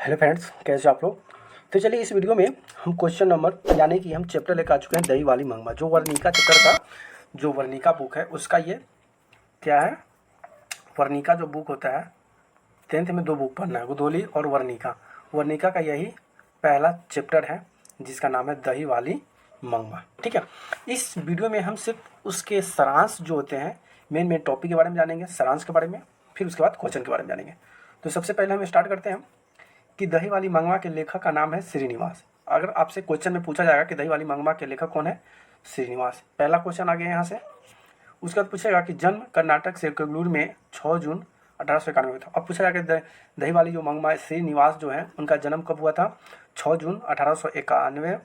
Hello friends, कैसे आप लोग। तो चलिए इस वीडियो में हम क्वेश्चन नंबर यानी कि हम चैप्टर लेकर आ चुके हैं दही वाली मंगमा। जो वर्णिका चैप्टर का जो वर्णिका बुक है उसका ये क्या है, वर्णिका जो बुक होता है 10th में 2 बुक पढ़ना है, गोधोली और वर्णिका। वर्णिका का यही पहला चैप्टर है जिसका नाम है दही वाली मंगमा। ठीक है, इस वीडियो में हम सिर्फ उसके सारांश जो होते हैं, मेन टॉपिक के बारे में जानेंगे, सारांश के बारे में, फिर उसके बाद क्वेश्चन के बारे में जानेंगे। तो सबसे पहले हम स्टार्ट करते हैं कि दही वाली मंगमा के लेखक का नाम है श्रीनिवास। अगर आपसे क्वेश्चन में पूछा जाएगा कि दही वाली मंगमा के लेखक कौन है, श्रीनिवास, पहला क्वेश्चन आ गया यहाँ से। उसके बाद पूछेगा कि जन्म कर्नाटक से बेंगलुरु में 6 जून 1891 था। अब पूछा जाएगा दही वाली जो मंगमा है श्रीनिवास जो है उनका जन्म कब हुआ था, 6 जून 1891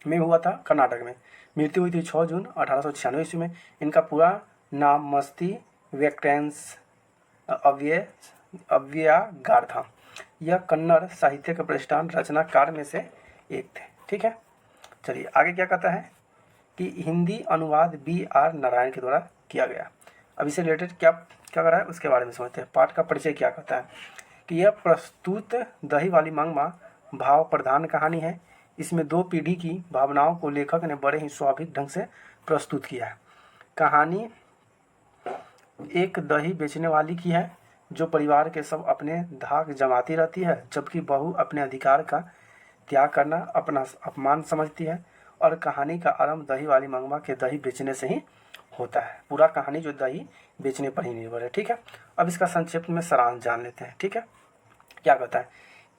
में हुआ था कर्नाटक में। मृत्यु हुई थी 6 जून 1896 ईस्वी में। इनका पूरा नाम मस्ती वेंकटेश अव्ययगार था। यह कन्नड़ साहित्य के प्रतिष्ठान रचनाकार में से एक थे। ठीक है, चलिए आगे क्या कहता है कि हिंदी अनुवाद B.R. नारायण के द्वारा किया गया। अब इससे रिलेटेड क्या क्या कर रहा है उसके बारे में समझते हैं। पाठ का परिचय क्या कहता है कि यह प्रस्तुत दही वाली मंगमा भाव प्रधान कहानी है। इसमें 2 पीढ़ी की भावनाओं को लेखक ने बड़े ही स्वाभाविक ढंग से प्रस्तुत किया है। कहानी एक दही बेचने वाली की है जो परिवार के सब अपने धाक जमाती रहती है, जबकि बहू अपने अधिकार का त्याग करना अपना अपमान समझती है। और कहानी का आरंभ दही वाली मंगमा के दही बेचने से ही होता है। पूरा कहानी जो दही बेचने पर ही निर्भर है। ठीक है, अब इसका संक्षिप्त में सारांश जान लेते हैं। ठीक है, क्या कहता है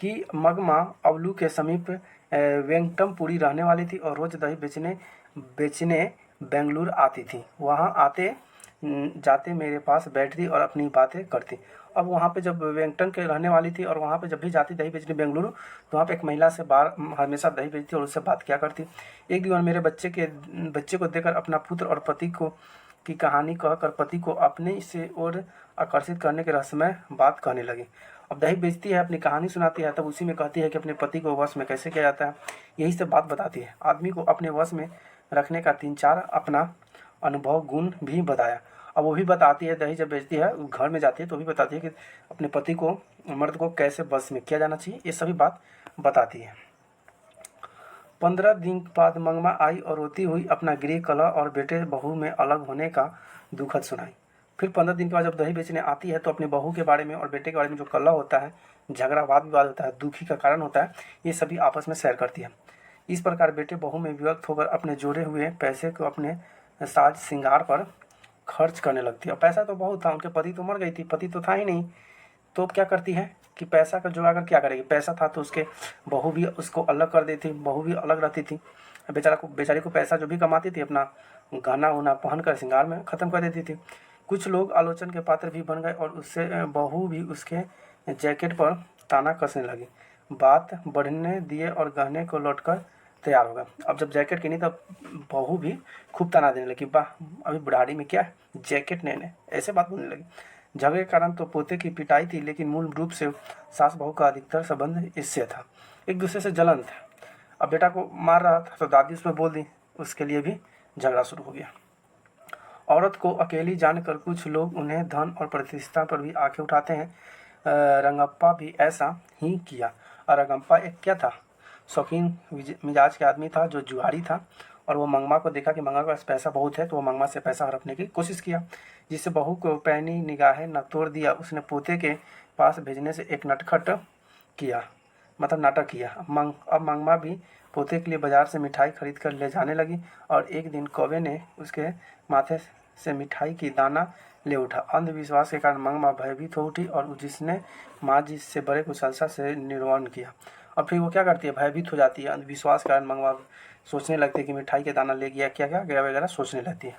कि मंगमा अवलू के समीप वेंकटमपुरी रहने वाली थी और रोज दही बेचने बेंगलुरु आती थी। वहाँ आते जाते मेरे पास बैठती और अपनी बातें करती। अब वहाँ पे जब वेंकटन के रहने वाली थी और वहाँ पे जब भी जाती दही बेचने बेंगलुरु, तो वहाँ पे एक महिला से बार हमेशा दही बेचती और उससे बात किया करती। एक दिन मेरे बच्चे को देखकर अपना पुत्र और पति को की कहानी कहकर पति को अपने से ओर आकर्षित करने के रहस्यमय बात कहने लगी। अब दही बेचती है, अपनी कहानी सुनाती है, तब उसी में कहती है कि अपने पति को वश में कैसे किया जाता है, यही सब बात बताती है। आदमी को अपने वश में रखने का 3-4 अपना अनुभव गुण भी बताया। अब वो भी बताती है, दही जब बेचती है घर में जाती है तो भी बताती है कि अपने पति को मर्द को कैसे बस में किया जाना चाहिए, ये सभी बात बताती है। 15 दिन बाद मंगमा आई और रोती हुई अपना गृह कलह और बेटे बहू में अलग होने का दुखद सुनाई। फिर 15 दिन के बाद जब दही बेचने आती है तो अपनी बहू के बारे में और बेटे के बारे में जो कलह होता है, झगड़ा वाद विवाद होता है, दुखी का कारण होता है, ये सभी आपस में शेयर करती है। इस प्रकार बेटे बहू में विभक्त होकर अपने जोड़े हुए पैसे को अपने साज श्रृंगार पर खर्च करने लगती है। और पैसा तो बहुत था, उनके पति तो मर गई थी, पति तो था ही नहीं, तो क्या करती है कि पैसा का जुगाड़ कर क्या करेगी। पैसा था तो उसके बहू भी उसको अलग कर देती, बहू भी अलग रहती थी। बेचारी को पैसा जो भी कमाती थी अपना गहना उना पहन कर श्रृंगार में ख़त्म कर देती थी। कुछ लोग आलोचन के पात्र भी बन गए और उससे बहू भी उसके जैकेट पर ताना कसने लगी। बात बढ़ने दिए और गहने को लौटकर तैयार हो गया। अब जब जैकेट किनी तब बहू भी खूब ताना देने लगी, वाह अभी बुढ़ाड़ी में क्या जैकेट लेने, ऐसे बात बोलने लगी। झगड़े के कारण तो पोते की पिटाई थी, लेकिन मूल रूप से सास बहू का अधिकतर संबंध इससे था, एक दूसरे से जलन था। अब बेटा को मार रहा था तो दादी उसमें बोल दी, उसके लिए भी झगड़ा शुरू हो गया। औरत को अकेली जानकर कुछ लोग उन्हें धन और प्रतिष्ठा पर भी आंखें उठाते हैं। रंगप्पा भी ऐसा ही किया। और रंगप्पा एक क्या था, शौकीन मिजाज के आदमी था जो जुआरी था। और वो मंगमा को देखा कि मंगमा के पास पैसा बहुत है, तो वो मंगमा से पैसा हड़पने की कोशिश किया, जिससे बहू को पैनी निगाहें न तोड़ दिया। उसने पोते के पास भेजने से एक नटखट किया, मतलब नाटक किया। अब मंगमा भी पोते के लिए बाजार से मिठाई खरीद कर ले जाने लगी। और एक दिन कौवे ने उसके माथे से मिठाई की दाना ले उठा। अंधविश्वास के कारण मंगमा भयभीत हो उठी और जिसने माँ जी से बड़े कुशलता से निर्वहन किया। और फिर वो क्या करती है, भयभीत हो जाती है। अंधविश्वास के कारण मंगमा सोचने लगती है कि मिठाई के दाना ले गया क्या क्या गया वगैरह सोचने लगती है।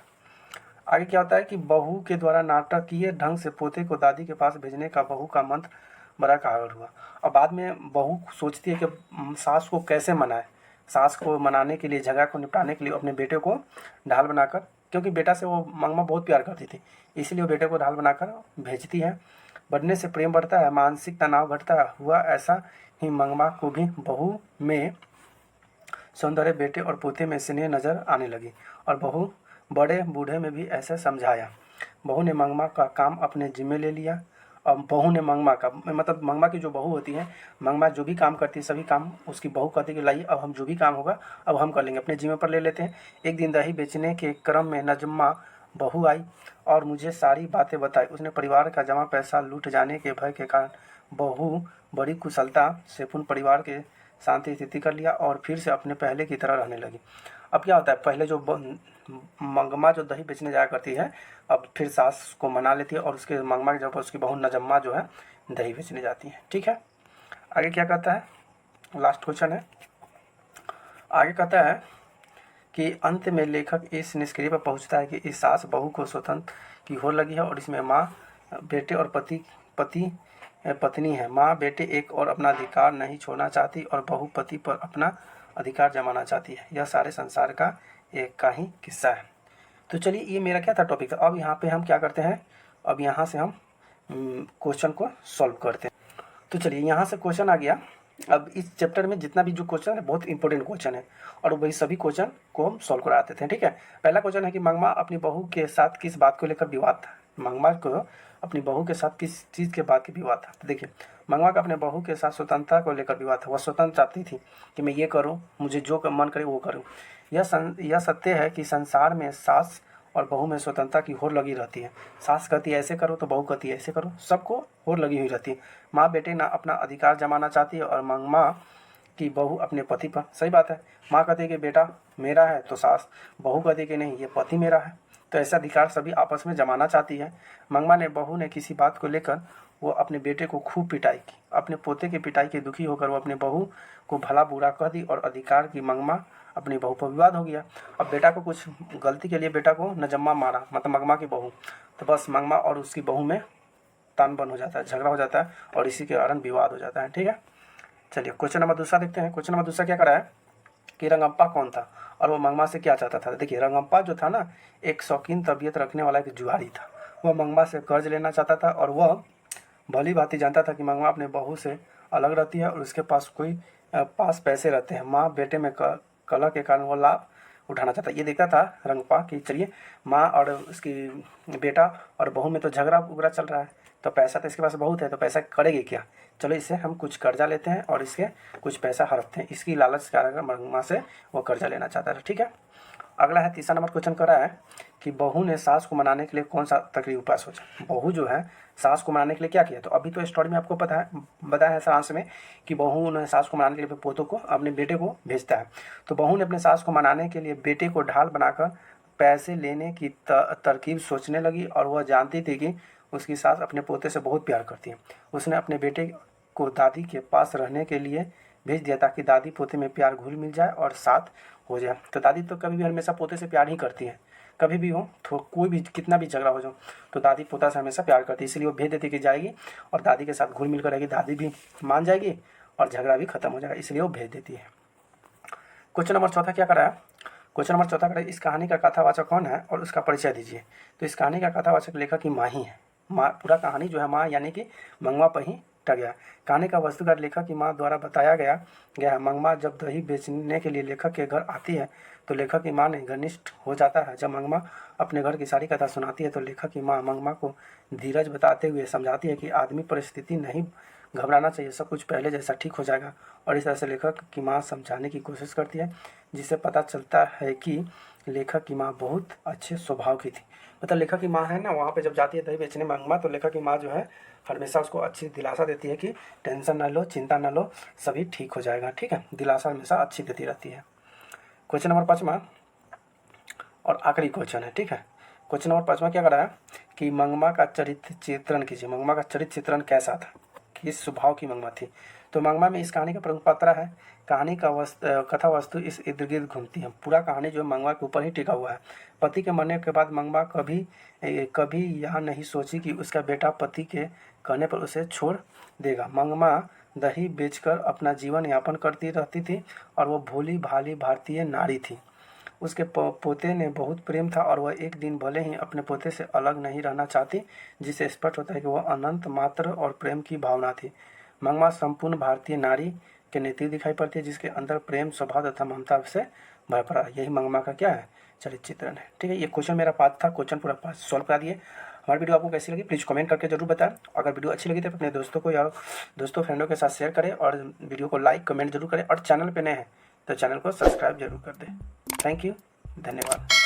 आगे क्या होता है कि बहू के द्वारा नाटकीय ढंग से पोते को दादी के पास भेजने का बहू का मंत्र बड़ा कारगर हुआ। और बाद में बहू सोचती है कि सास को कैसे मनाए। सास को मनाने के लिए, झगड़ा को निपटाने के लिए अपने बेटे को ढाल बनाकर, क्योंकि बेटा से वो मंगमा बहुत प्यार करती थी, इसलिए वो बेटे को ढाल बनाकर भेजती है। बढ़ने से प्रेम बढ़ता है, मानसिक तनाव घटता हुआ। ऐसा ही मंगमा को भी बहू में सौंदर्य, बेटे और पोते में स्नेह नजर आने लगी। और बहू बड़े बूढ़े में भी ऐसे समझाया। बहू ने मंगमा का काम अपने जिम्मे ले लिया अब बहू ने मंगमा का, मतलब मंगमा की जो बहू होती है, मंगमा जो भी काम करती है सभी काम उसकी बहू कहती है कि लाइए अब हम जो भी काम होगा अब हम कर लेंगे, अपने जिम्मे पर ले लेते हैं। एक दिन दही बेचने के क्रम में नजम्मा बहू आई और मुझे सारी बातें बताई। उसने परिवार का जमा पैसा लूट जाने के भय के कारण बहू बड़ी कुशलता से पूर्ण परिवार के शांति स्थिति कर लिया और फिर से अपने पहले की तरह रहने लगी। अब क्या होता है, पहले जो मंगमा जो दही बेचने जाया करती है, अब फिर सास को मना लेती है और उसके मंगमा की जगह पर उसकी बहू नजम्मा जो है दही बेचने जाती है। ठीक है, आगे क्या कहता है, लास्ट क्वेश्चन है। आगे कहता है कि अंत में लेखक इस निष्कर्ष पर पहुंचता है कि इस सास बहू को स्वतंत्र की होड़ लगी है और इसमें माँ बेटे और पत्नी है। माँ बेटे एक और अपना अधिकार नहीं छोड़ना चाहती और बहू पति पर अपना अधिकार जमाना चाहती है। यह सारे संसार का एक का ही किस्सा है। तो चलिए, ये मेरा क्या था टॉपिक था। अब यहाँ पे हम क्या करते हैं, अब यहाँ से हम क्वेश्चन को सॉल्व करते हैं। तो चलिए, यहाँ से क्वेश्चन आ गया। अब इस चैप्टर में जितना भी जो क्वेश्चन है बहुत इंपॉर्टेंट क्वेश्चन है और वही सभी क्वेश्चन को हम सॉल्व कराते थे। ठीक है, पहला क्वेश्चन है कि मंगमा अपनी बहू के साथ किस बात को लेकर विवाद था। मंगमा को अपनी बहू के साथ किस चीज़ के बात की विवाद था। तो देखिए, मंगमा का अपने बहू के साथ स्वतंत्रता को लेकर विवाद था। वह स्वतंत्र चाहती थी कि मैं ये करूँ, मुझे जो मन करे वो करूँ। यह सत्य है कि संसार में सास और बहू में स्वतंत्रता की होड़ लगी रहती है। सास कहती है ऐसे करो तो बहू कहती है ऐसे करो, सबको होड़ लगी हुई रहती है। माँ बेटे ना अपना अधिकार जमाना चाहती है और मंगमा की बहू अपने पति पर। सही बात है, माँ कहती है कि बेटा मेरा है तो सास, बहू कहती है कि नहीं ये पति मेरा है। तो ऐसा अधिकार सभी आपस में जमाना चाहती है। मंगमा ने बहू ने किसी बात को लेकर वो अपने बेटे को खूब पिटाई की। अपने पोते की पिटाई के दुखी होकर वो अपने बहू को भला बुरा कह दी और अधिकार की मंगमा अपनी बहू पर विवाद हो गया। अब बेटा को कुछ गलती के लिए बेटा को नजम्मा मारा, मतलब मंगमा की बहू। तो बस मंगमा और उसकी बहू में तानबन हो जाता है, झगड़ा हो जाता है और इसी के कारण विवाद हो जाता है। ठीक है, चलिए क्वेश्चन नंबर दूसरा देखते हैं। क्वेश्चन नंबर दूसरा क्या करा है कि रंगप्पा कौन था और वो मंगमा से क्या चाहता था। देखिए, रंगप्पा जो था ना, एक शौकीन तबीयत रखने वाला एक जुआरी था। वह मंगमा से कर्ज लेना चाहता था और वह भली भांति जानता था कि मंगमा अपने बहू से अलग रहती है और उसके पास पैसे रहते हैं। माँ बेटे में कलह के कारण वो लाभ उठाना चाहता है। ये देखता था रंगप्पा कि चलिए माँ और उसकी बेटा और बहू में तो झगड़ा उगड़ा चल रहा है, तो पैसा तो इसके पास बहुत है, तो पैसा करेगी क्या, चलो इससे हम कुछ कर्जा लेते हैं और इसके कुछ पैसा हड़पते हैं। इसकी लालच के कारण मंगमा से वो कर्जा लेना चाहता था। ठीक है, अगला है तीसरा नंबर क्वेश्चन कर रहा है कि बहू ने सास को मनाने के लिए कौन सा तकरीब उपाय सोचा। बहू जो है सास को मनाने के लिए क्या किया, तो अभी तो स्टोरी में आपको पता है, बताया है सारांश में कि बहू ने सास को मनाने के लिए पोतों को अपने बेटे को भेजता है। तो बहू ने अपने सास को मनाने के लिए बेटे को ढाल बनाकर पैसे लेने की तरकीब सोचने लगी और वह जानती थी कि उसकी सास अपने पोते से बहुत प्यार करती है। उसने अपने बेटे को दादी के पास रहने के लिए भेज दिया ताकि दादी पोते में प्यार घुल मिल जाए और साथ हो जाए। तो दादी तो कभी भी हमेशा पोते से प्यार ही करती है, कभी भी हो तो कोई भी कितना भी झगड़ा हो जाओ तो दादी पोता से हमेशा प्यार करती है, इसलिए वो भेज देती कि जाएगी और दादी के साथ घुल मिल कर रहेगी, दादी भी मान जाएगी और झगड़ा भी खत्म हो जाएगा, इसलिए वो भेज देती है। क्वेश्चन नंबर चौथा क्या करा है, क्वेश्चन नंबर चौथा करा इस कहानी का कथावाचक कौन है और उसका परिचय दीजिए। तो इस कहानी का कथावाचक लेखक की माँ ही है। माँ, पूरा कहानी जो है माँ यानी कि मंगमा पर ही टक गया। कहानी का वस्तुगत लेखक की माँ द्वारा बताया गया है। मंगमा जब दही बेचने के लिए लेखक के घर आती है तो लेखक की माँ ने घनिष्ठ हो जाता है। जब मंगमा अपने घर की सारी कथा सुनाती है तो लेखक की माँ मंगमा को धीरज बताते हुए समझाती है कि आदमी परिस्थिति नहीं घबराना चाहिए, सब कुछ पहले जैसा ठीक हो जाएगा। और इस तरह से लेखक की माँ समझाने की कोशिश करती है, जिससे पता चलता है कि लेखक की माँ बहुत अच्छे स्वभाव की थी। मतलब लेखक की माँ है ना, वहाँ पे जब जाती है दही बेचने मंगमा तो लेखक की माँ जो है हमेशा उसको अच्छी दिलासा देती है कि टेंशन ना लो, चिंता ना लो, सभी ठीक हो जाएगा। ठीक है, दिलासा हमेशा अच्छी देती रहती है। क्वेश्चन नंबर 5वां और आखिरी क्वेश्चन है। ठीक है, क्वेश्चन नंबर 5वां क्या कर रहा है कि मंगमा का चरित्र चित्रण कीजिए। मंगमा का चरित्र चित्रण कैसा था, किस स्वभाव की मंगमा थी। तो मंगमा में इस कहानी का प्रमुख पात्र है। कहानी का कथा वस्तु इस इर्द गिर्द घूमती है। पूरा कहानी जो है मंगमा के ऊपर ही टिका हुआ है। पति के मरने के बाद मंगमा कभी यह नहीं सोची कि उसका बेटा पति के कहने पर उसे छोड़ देगा। मंगमा दही बेचकर अपना जीवन यापन करती रहती थी और वह भोली भाली भारतीय नारी थी। उसके पोते ने बहुत प्रेम था और वह एक दिन भले ही अपने पोते से अलग नहीं रहना चाहती, जिससे स्पष्ट होता है कि वह अनंत मात्र और प्रेम की भावना थी। मंगमा संपूर्ण भारतीय नारी के नेतृत्व दिखाई पड़ती है, जिसके अंदर प्रेम, स्वभाव तथा ममता से भर पड़ा। यही मंगमा का क्या है, चरित्र चित्रण है। ठीक है, ये क्वेश्चन मेरा 5 था, क्वेश्चन पूरा 5 सॉल्व करा दिए। हमारी वीडियो आपको कैसी लगी प्लीज़ कमेंट करके जरूर बताएं। अगर वीडियो अच्छी लगी तो अपने दोस्तों को या दोस्तों फ्रेंडों के साथ शेयर करें और वीडियो को लाइक कमेंट जरूर करें और चैनल पे नए हैं तो चैनल को सब्सक्राइब जरूर कर दें। थैंक यू, धन्यवाद।